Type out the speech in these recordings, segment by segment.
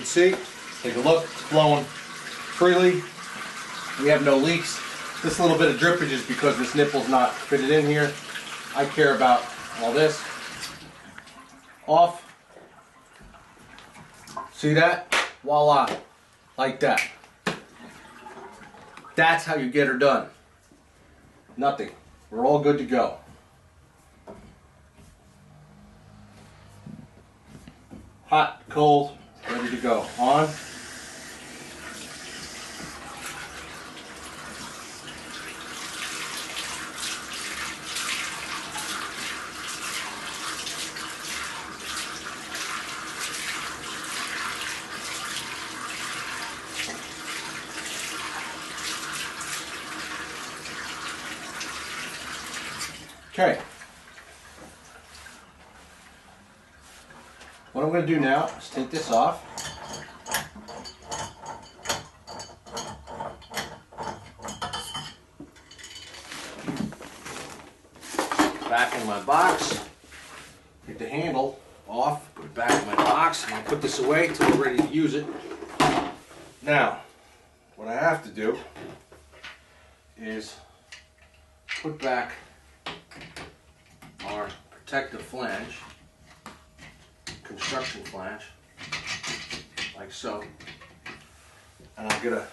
can see, take a look, it's flowing freely. We have no leaks. This little bit of drippage is because this nipple's not fitted in here. I care about all this. Off. See that? Voila. Like that. That's how you get her done. Nothing. We're all good to go. Hot, cold, ready to go. On. Okay. What I'm going to do now is take this off. Back in my box. Get the handle off, put it back in my box, and I'll put this away until we're ready to use it. Now, what I have to do is put back our protective flange, construction flange, like so. And I'll get a,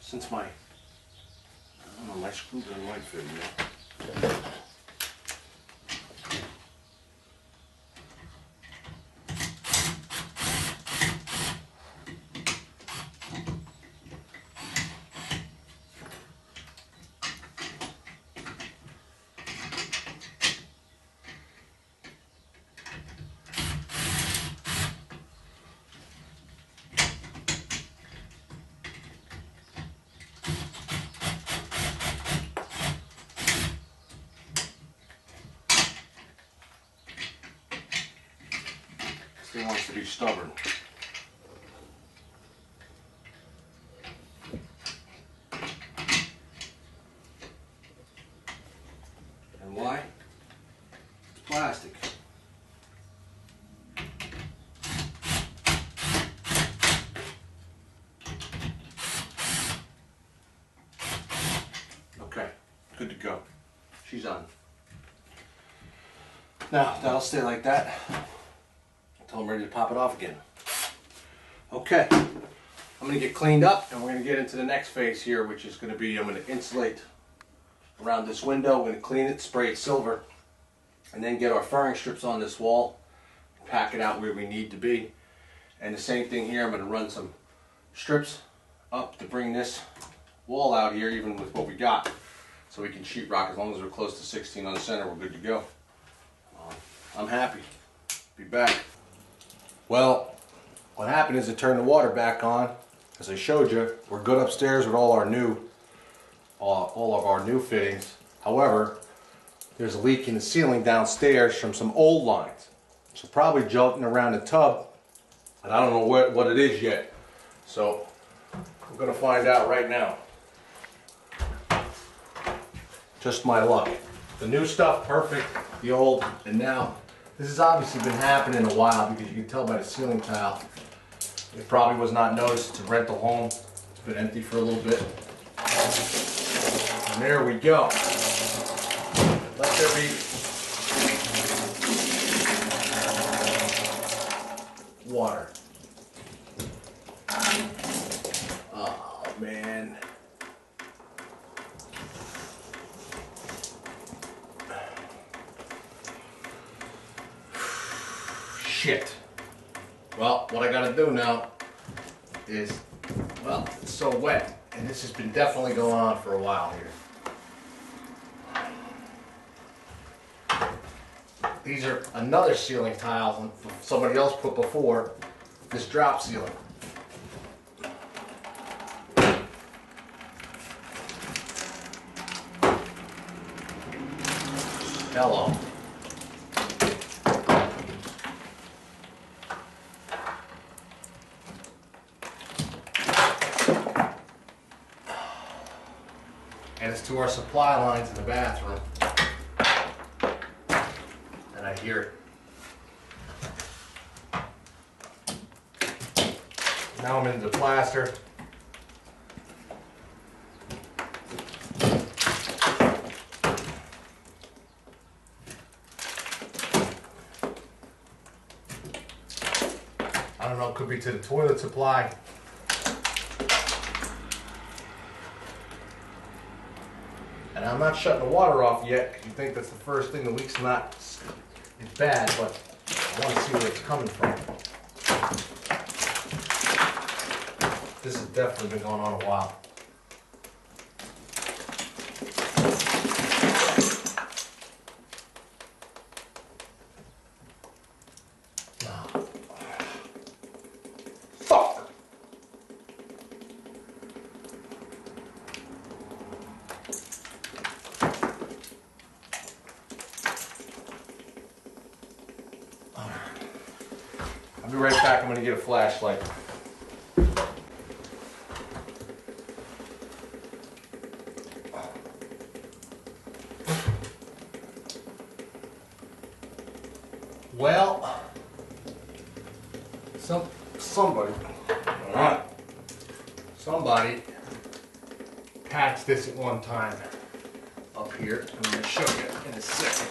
since my, I don't know, my screwdriver might fit in there. He wants to be stubborn. And why? It's plastic. Okay, good to go. She's on. Now, that'll stay like that until I'm ready to pop it off again. Okay, I'm going to get cleaned up and we're going to get into the next phase here, which is going to be, I'm going to insulate around this window. We're going to clean it, spray it silver, and then get our furring strips on this wall, pack it out where we need to be. And the same thing here, I'm going to run some strips up to bring this wall out here, even with what we got, so we can sheetrock. As long as we're close to 16 on the center, we're good to go. I'm happy. Be back. Well, what happened is I turned the water back on. As I showed you, we're good upstairs with all of our new fittings. However, there's a leak in the ceiling downstairs from some old lines. So probably jolting around the tub, and I don't know what it is yet. So we're going to find out right now. Just my luck. The new stuff perfect, the old, and now this has obviously been happening a while because you can tell by the ceiling tile. It probably was not noticed. It's a rental home. It's been empty for a little bit. And there we go. Let there be water. Oh man. Shit. Well, what I gotta do now is, well, it's so wet, and this has been definitely going on for a while here. These are another ceiling tile somebody else put before this drop ceiling. Hello. And it's to our supply lines in the bathroom. And I hear it. Now I'm into the plaster. I don't know, it could be to the toilet supply. And I'm not shutting the water off yet, because you think that's the first thing. The leak's not, it's bad, but I want to see where it's coming from. This has definitely been going on a while. Fuck! I'll be right back. I'm going to get a flashlight. Well, somebody patched this at one time up here. I'm going to show you in a second.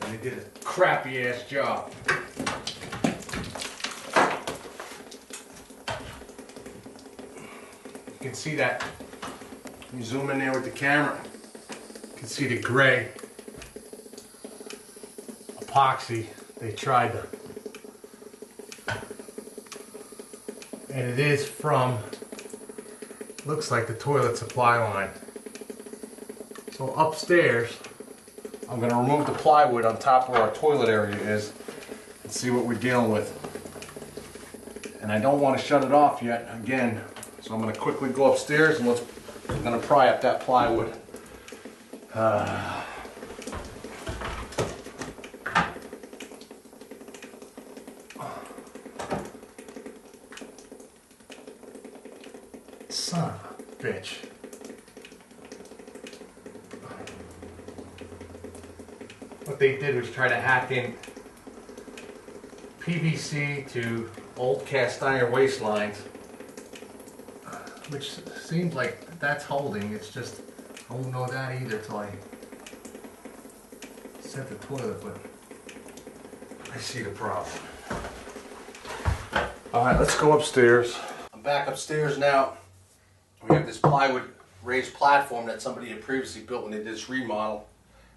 And they did a crappy ass job. You can see that. You zoom in there with the camera. You can see the gray epoxy they tried to, and it is from, looks like the toilet supply line. So upstairs I'm going to remove the plywood on top where our toilet area is and see what we're dealing with. And I don't want to shut it off yet again, so I'm going to quickly go upstairs and I'm going to pry up that plywood. Son of a bitch. What they did was try to hack in PVC to old cast iron waste lines, which seems like that's holding. It's just, I won't know that either till I set the toilet, but I see the problem. Alright, let's go upstairs. I'm back upstairs now. We have this plywood raised platform that somebody had previously built when they did this remodel.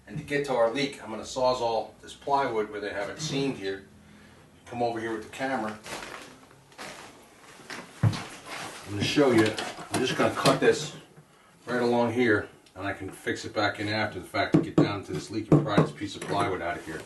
And to get to our leak, I'm going to sawzall this plywood where they have it seamed here. Come over here with the camera. I'm going to show you. I'm just going to cut this right along here, and I can fix it back in after the fact to get down to this leak and pry this piece of plywood out of here.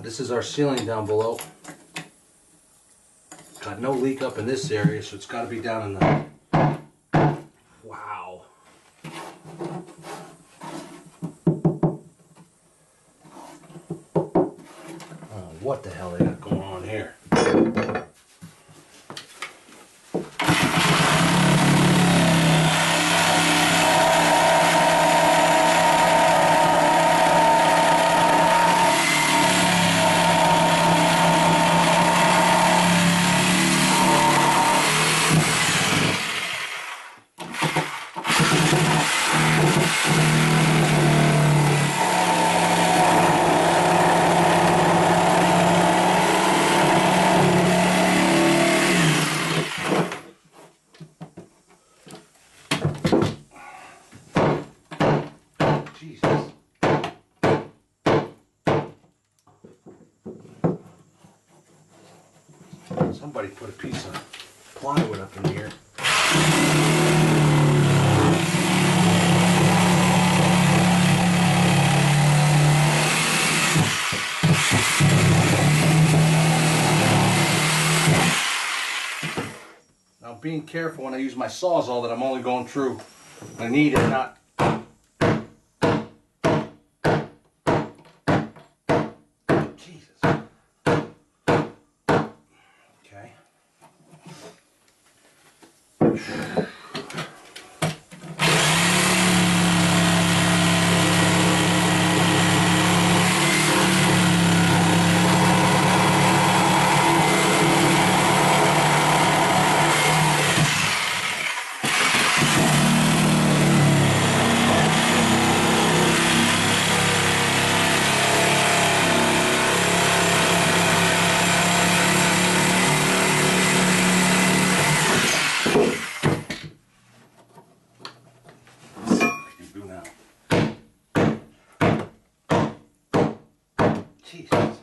This is our ceiling down below. Got no leak up in this area, so it's got to be down in the... Wow. Oh, what the hell they got going on here? Somebody put a piece of plywood up in here. Now, being careful when I use my Sawzall that I'm only going through when I need it, not. Jesus. Okay. Jesus.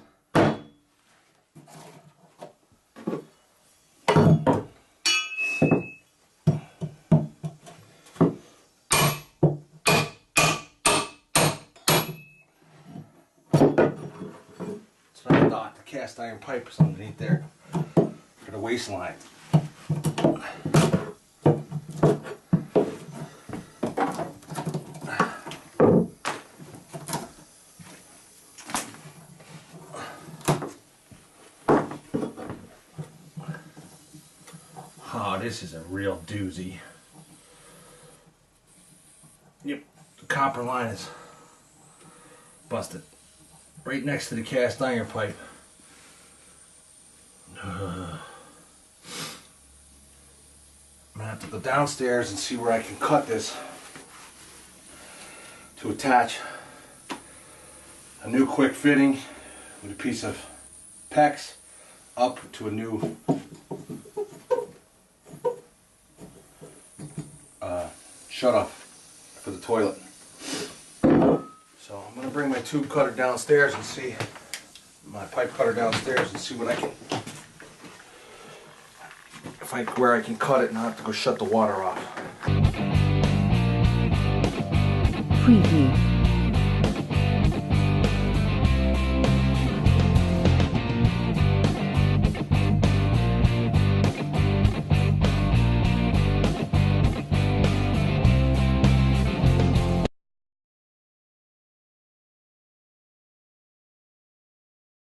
That's what I thought. The cast iron pipe is underneath there for the waistline. Oh, this is a real doozy. Yep, the copper line is busted. Right next to the cast iron pipe. I'm gonna have to go downstairs and see where I can cut this to attach a new quick fitting with a piece of PEX up to a new shut off for the toilet. So I'm going to bring my tube cutter downstairs and see, my pipe cutter downstairs and see what I can, where I can cut it and not have to go shut the water off. Preview.